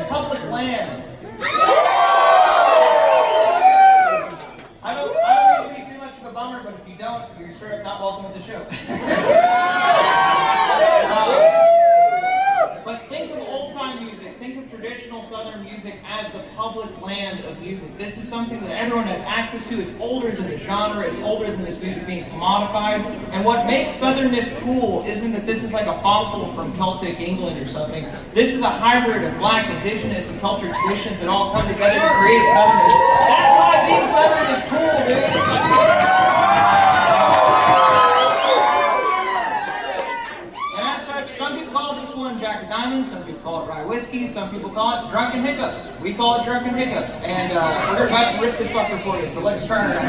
public land. I don't mean to be too much of a bummer, but if you don't, you're sure not welcome at the show. But think of old-time music, think of traditional Southern music as the public land of music. This is something that everyone has access to. It's older than the genre, it's older than this music being commodified. And what makes Southernness cool isn't that this is like a fossil from Celtic England or something. This is a hybrid of Black, Indigenous, and cultural traditions that all come together to create Southernness. That's why being Southern is cool, dude. It's like, some people call this one Jack of Diamonds, some people call it Rye Whiskey, some people call it Drunken Hiccups. We call it Drunken Hiccups. And we're about to rip this fucker for you, so let's turn it.